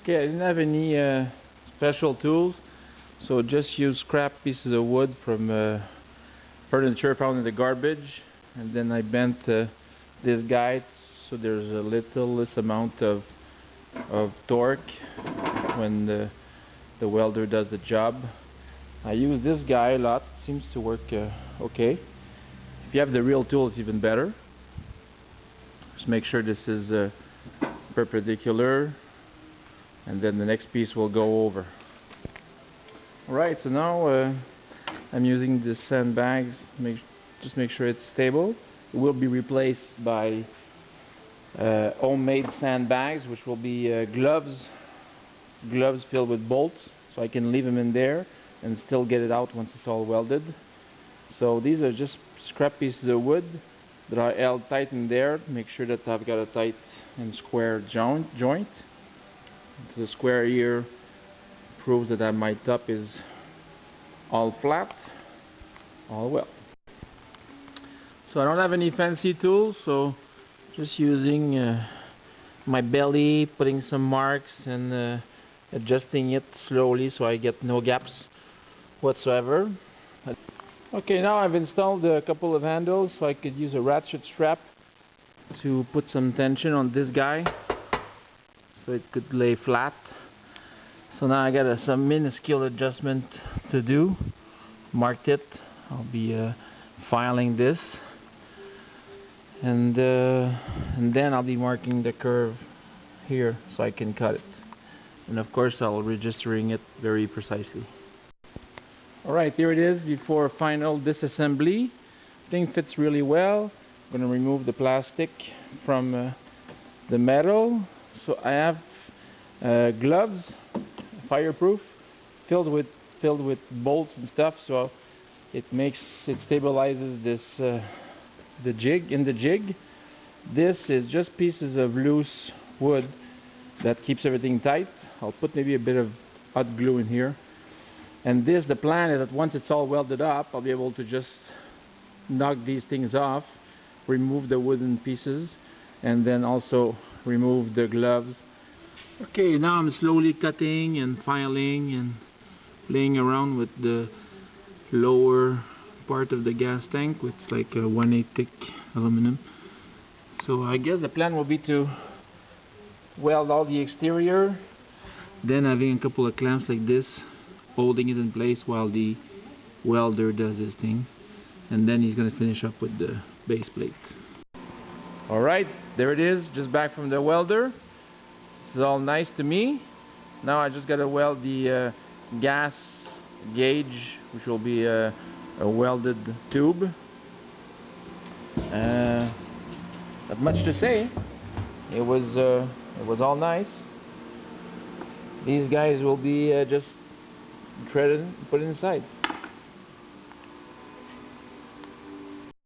Okay, I didn't have any special tools, so just use scrap pieces of wood from furniture found in the garbage, and then I bent this guide so there's a less amount of torque when the welder does the job. I use this guy a lot, seems to work okay. If you have the real tool, it's even better. Just make sure this is perpendicular, and then the next piece will go over. Alright, so now I'm using the sandbags. Just make sure it's stable. It will be replaced by homemade sandbags, which will be gloves filled with bolts, so I can leave them in there and still get it out once it's all welded. So these are just scrap pieces of wood that are held tight in there. Make sure that I've got a tight and square joint. So the square here proves that my top is all flat, all well. So I don't have any fancy tools, so just using my belly, putting some marks and adjusting it slowly so I get no gaps whatsoever. Okay, now I've installed a couple of handles, so I could use a ratchet strap to put some tension on this guy so it could lay flat. So now I got some minuscule adjustment to do. Marked it. I'll be filing this, and then I'll be marking the curve here so I can cut it. And of course I'll registering it very precisely. Alright, here it is before final disassembly. Thing fits really well. I'm going to remove the plastic from the metal. So I have gloves, fireproof, filled with bolts and stuff, so it stabilizes this the jig. This is just pieces of loose wood that keeps everything tight. I'll put maybe a bit of hot glue in here. And the plan is that once it's all welded up, I'll be able to just knock these things off, remove the wooden pieces, and then also remove the gloves. Okay, now I'm slowly cutting and filing and playing around with the lower part of the gas tank, which is like a 1/8 thick aluminum. So I guess the plan will be to weld all the exterior, then having a couple of clamps like this holding it in place while the welder does his thing, and then he's going to finish up with the base plate. Alright, there it is, just back from the welder. This is all nice to me. Now I just got to weld the gas gauge, which will be a welded tube. Not much to say. It was all nice. These guys will be just threaded and put inside.